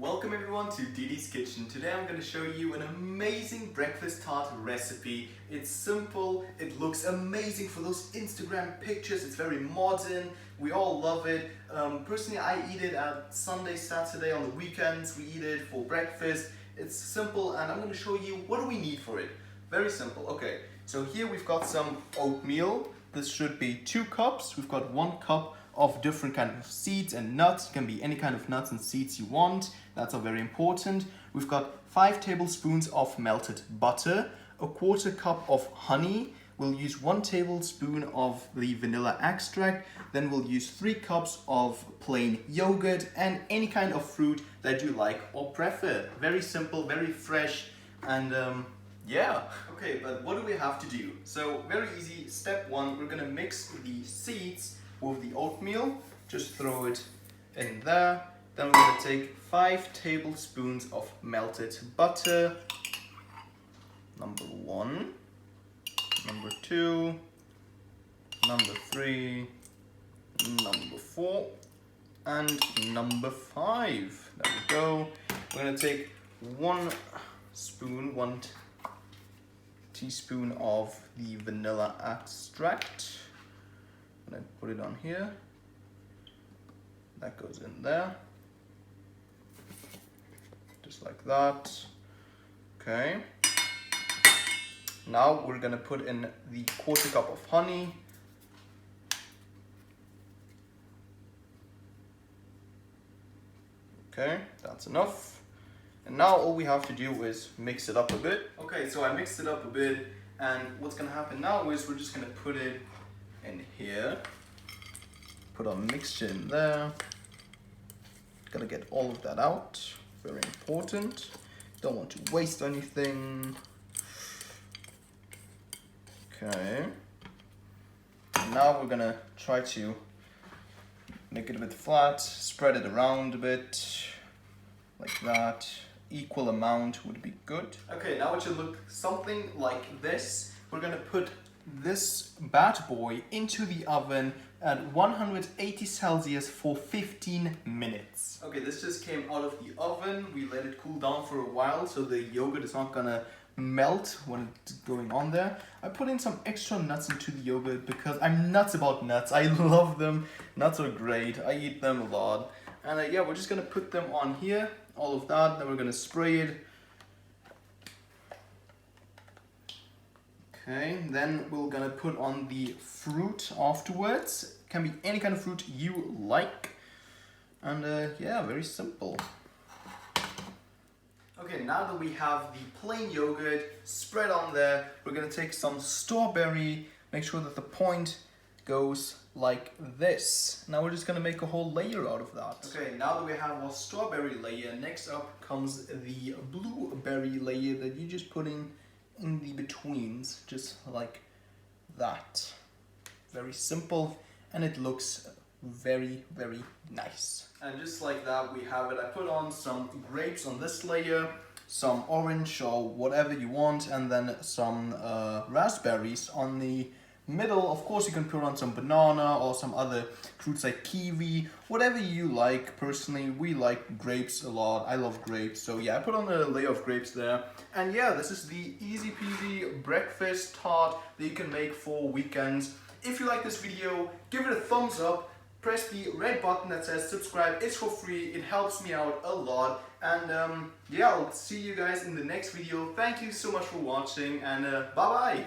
Welcome everyone to Didi's Kitchen. Today I'm going to show you an amazing breakfast tart recipe. It's simple, it looks amazing for those Instagram pictures, it's very modern, we all love it. Personally I eat it at Sunday, Saturday, on the weekends we eat it for breakfast. It's simple and I'm going to show you what do we need for it. Very simple. Okay, so here we've got some oatmeal. This should be 2 cups. We've got 1 cup of different kind of seeds and nuts. It can be any kind of nuts and seeds you want. That's all very important. We've got 5 tablespoons of melted butter, a 1/4 cup of honey. We'll use 1 tablespoon of the vanilla extract. Then we'll use 3 cups of plain yogurt and any kind of fruit that you like or prefer. Very simple, very fresh, and yeah. Okay, but what do we have to do? So very easy. Step 1, we're gonna mix the seeds with the oatmeal. Just throw it in there. Then we're gonna take 5 tablespoons of melted butter. Number 1, number 2, number 3, number 4, and number 5. There we go. We're gonna take 1 teaspoon of the vanilla extract. I'm gonna put it on here. That goes in there. Just like that. Okay. Now we're gonna put in the 1/4 cup of honey. Okay, that's enough. And now all we have to do is mix it up a bit. Okay, so I mixed it up a bit, and what's gonna happen now is we're just gonna put it in here. Put our mixture in there. Gotta get all of that out. Very important. Don't want to waste anything. Okay. And now we're gonna try to make it a bit flat, spread it around a bit, like that. Equal amount would be good. Okay, now it should look something like this. We're gonna put this bad boy into the oven at 180 Celsius for 15 minutes. Okay, this just came out of the oven. We let it cool down for a while so the yogurt is not gonna melt when it's going on there. I put in some extra nuts into the yogurt because I'm nuts about nuts. I love them. Nuts are great. I eat them a lot. And yeah, we're just gonna put them on here, all of that. Then we're gonna spray it. Okay, then we're gonna put on the fruit afterwards. Can be any kind of fruit you like. And yeah, very simple. Okay, now that we have the plain yogurt spread on there, we're gonna take some strawberry, make sure that the point goes like this. Now we're just gonna make a whole layer out of that. Okay, now that we have our strawberry layer, next up comes the blueberry layer that you just put in the betweens, just like that. Very simple, and it looks very, very nice. And just like that, we have it. I put on some grapes on this layer, some orange or whatever you want, and then some raspberries on the middle. Of course, you can put on some banana or some other fruits like kiwi, whatever you like. Personally, we like grapes a lot. I love grapes, so yeah, I put on a layer of grapes there. And yeah, this is the easy peasy breakfast tart that you can make for weekends. If you like this video, give it a thumbs up. Press the red button that says subscribe. It's for free. It helps me out a lot. And yeah, I'll see you guys in the next video. Thank you so much for watching, and bye bye.